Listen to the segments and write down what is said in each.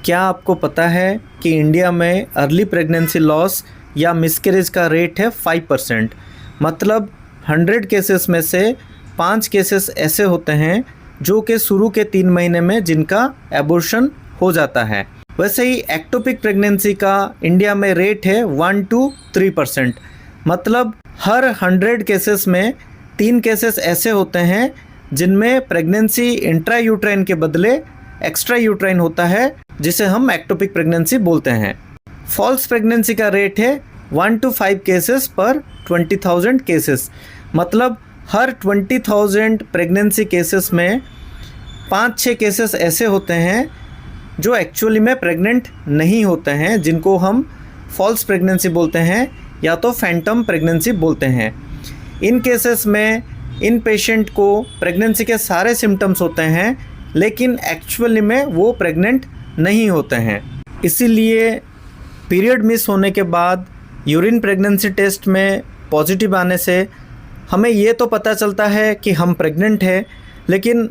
क्या आपको पता है कि इंडिया में अर्ली प्रेगनेंसी लॉस या मिसकैरेज का रेट है 5%। मतलब 100 केसेस में से 5 केसेस ऐसे होते हैं जो कि शुरू के 3 महीने में जिनका एबॉर्शन हो जाता है। वैसे ही एक्टोपिक प्रेगनेंसी का इंडिया में रेट है 1 to 3%। मतलब हर 100 केसेस में 3 केसेस ऐसे होते हैं जिनमें प्रेगनेंसी इंट्रा यूट्राइन के बदले एक्स्ट्रा यूट्राइन होता है, जिसे हम एक्टोपिक प्रेगनेंसी बोलते हैं। फॉल्स प्रेगनेंसी का रेट है 1 to 5 केसेस पर 20,000 केसेस। मतलब हर 20,000 प्रेगनेंसी केसेस में 5-6 केसेस ऐसे होते हैं जो एक्चुअली में प्रेग्नेंट नहीं होते हैं, जिनको हम फॉल्स प्रेगनेंसी बोलते हैं या तो फैंटम प्रेगनेंसी बोलते हैं। इन केसेस में इन पेशेंट को प्रेगनेंसी के सारे सिम्टम्स होते हैं, लेकिन एक्चुअली में वो प्रेग्नेंट नहीं होते हैं। इसीलिए पीरियड मिस होने के बाद यूरिन प्रेगनेंसी टेस्ट में पॉजिटिव आने से हमें ये तो पता चलता है कि हम प्रेग्नेंट हैं, लेकिन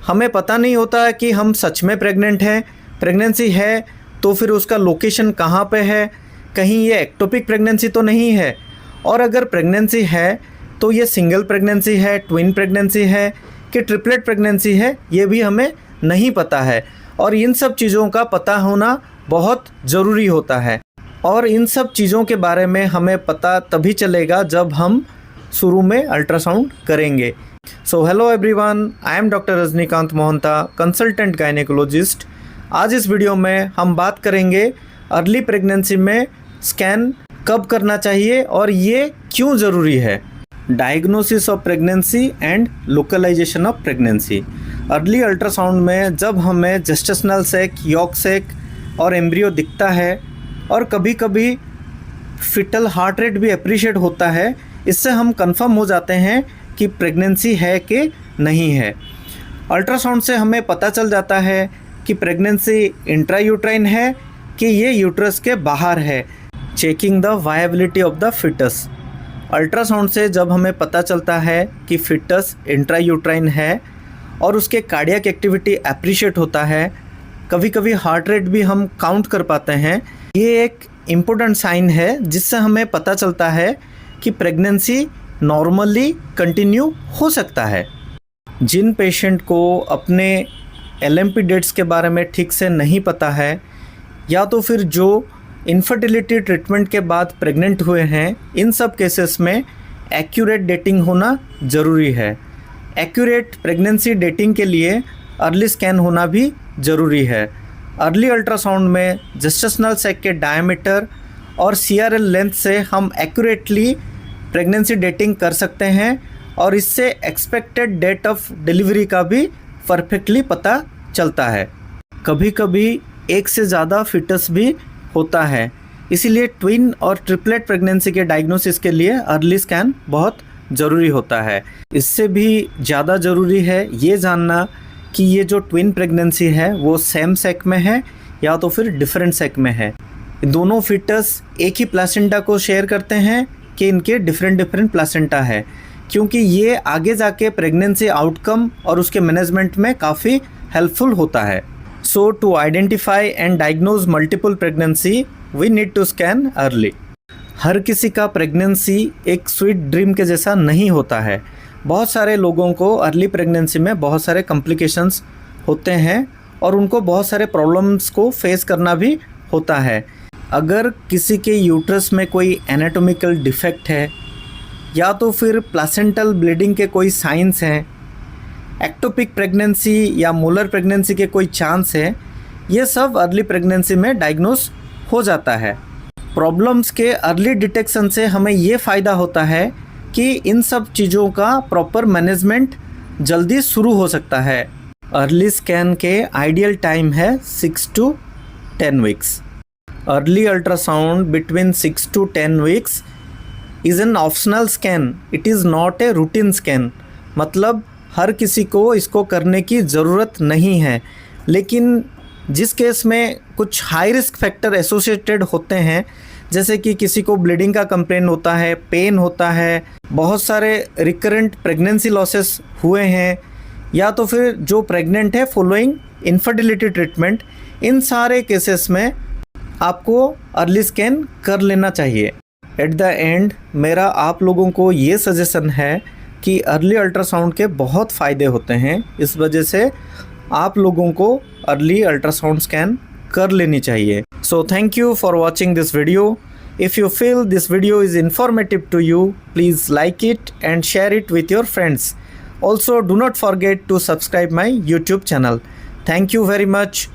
हमें पता नहीं होता कि हम सच में प्रेग्नेंट हैं। प्रेगनेंसी है तो फिर उसका लोकेशन कहाँ पे है, कहीं ये एक्टोपिक प्रेगनेंसी तो नहीं है, और अगर प्रेगनेंसी है तो ये सिंगल प्रेगनेंसी है, ट्विन प्रेगनेंसी है कि ट्रिपलेट प्रेगनेंसी है, ये भी हमें नहीं पता है। और इन सब चीज़ों का पता होना बहुत ज़रूरी होता है, और इन सब चीज़ों के बारे में हमें पता तभी चलेगा जब हम शुरू में अल्ट्रासाउंड करेंगे। So hello everyone, I am doctor Rajinikanth Mohanta, consultant gynaecologist. आज इस वीडियो में हम बात करेंगे अर्ली प्रेगनेंसी में स्कैन कब करना चाहिए और ये क्यों ज़रूरी है। Diagnosis of pregnancy and localisation of pregnancy. Early ultrasound में जब हमें जेस्टेशनल सैक, यॉक सैक और एम्ब्रियो दिखता है और कभी कभी फिटल हार्ट रेट भी अप्रिशिएट होता है, इससे हम कंफर्म हो जाते हैं कि प्रेगनेंसी है कि नहीं है। अल्ट्रासाउंड से हमें पता चल जाता है कि प्रेगनेंसी इंट्रायूट्राइन है कि ये यूट्रस के बाहर है। Checking the viability of the foetus. Ultrasound से जब हमें पता चलता है कि फिटस इंट्रायूट्राइन है और उसके कार्डियक एक्टिविटी अप्रिशिएट होता है, कभी कभी हार्ट रेट भी हम काउंट कर पाते हैं, ये एक इम्पोर्टेंट साइन है जिससे हमें पता चलता है कि प्रेगनेंसी नॉर्मली कंटिन्यू हो सकता है। जिन पेशेंट को अपने LMP डेट्स के बारे में ठीक से नहीं पता है, या तो फिर जो इनफर्टिलिटी ट्रीटमेंट के बाद प्रेग्नेंट हुए हैं, इन सब केसेस में एक्यूरेट डेटिंग होना ज़रूरी है। एक्यूरेट प्रेगनेंसी डेटिंग के लिए अर्ली स्कैन होना भी ज़रूरी है। अर्ली अल्ट्रासाउंड में जेस्टेशनल सैक के डायमीटर और CRL लेंथ से हम एक्यूरेटली प्रेगनेंसी डेटिंग कर सकते हैं, और इससे एक्सपेक्टेड डेट ऑफ डिलीवरी का भी परफेक्टली पता चलता है। कभी कभी एक से ज़्यादा फिटस भी होता है, इसीलिए ट्विन और ट्रिपलेट प्रेगनेंसी के डायग्नोसिस के लिए अर्ली स्कैन बहुत ज़रूरी होता है। इससे भी ज़्यादा ज़रूरी है ये जानना कि ये जो ट्विन प्रेगनेंसी है वो सेम सैक में है या तो फिर डिफरेंट सैक में है। दोनों फिटस एक ही प्लासेंटा को शेयर करते हैं कि इनके डिफरेंट प्लासेंटा है, क्योंकि ये आगे जाके प्रेगनेंसी आउटकम और उसके मैनेजमेंट में काफ़ी हेल्पफुल होता है। So to identify and diagnose multiple pregnancy we need to scan early. हर किसी का प्रेगनेंसी एक स्वीट ड्रीम के जैसा नहीं होता है। बहुत सारे लोगों को अर्ली प्रेगनेंसी में बहुत सारे कॉम्प्लिकेशंस होते हैं और उनको बहुत सारे प्रॉब्लम्स को फेस करना भी होता है। अगर किसी के यूट्रस में कोई एनाटॉमिकल डिफेक्ट है, या तो फिर प्लासेंटल ब्लीडिंग के कोई साइंस हैं, एक्टोपिक प्रेगनेंसी या मोलर प्रेगनेंसी के कोई चांस है, ये सब अर्ली प्रेगनेंसी में डायग्नोस हो जाता है। प्रॉब्लम्स के अर्ली डिटेक्शन से हमें ये फ़ायदा होता है कि इन सब चीज़ों का प्रॉपर मैनेजमेंट जल्दी शुरू हो सकता है। अर्ली स्कैन के आइडियल टाइम है 6 to 10 weeks. Early ultrasound between 6 to 10 weeks is an optional scan, it is not a routine scan. मतलब हर किसी को इसको करने की ज़रूरत नहीं है, लेकिन जिस केस में कुछ हाई रिस्क फैक्टर एसोसिएटेड होते हैं, जैसे कि किसी को ब्लीडिंग का कंप्लेन होता है, पेन होता है, बहुत सारे रिकरेंट प्रेगनेंसी लॉसेस हुए हैं, या तो फिर जो प्रेग्नेंट है फॉलोइंग इनफर्टिलिटी ट्रीटमेंट, इन सारे केसेस में आपको अर्ली स्कैन कर लेना चाहिए। एट द एंड मेरा आप लोगों को ये सजेशन है कि अर्ली अल्ट्रासाउंड के बहुत फ़ायदे होते हैं, इस वजह से आप लोगों को अर्ली अल्ट्रासाउंड स्कैन कर लेनी चाहिए। So thank you for watching this video. If you feel this video is informative to you, please like it and share it with your friends. Also, do not forget to subscribe my YouTube channel. Thank you very much.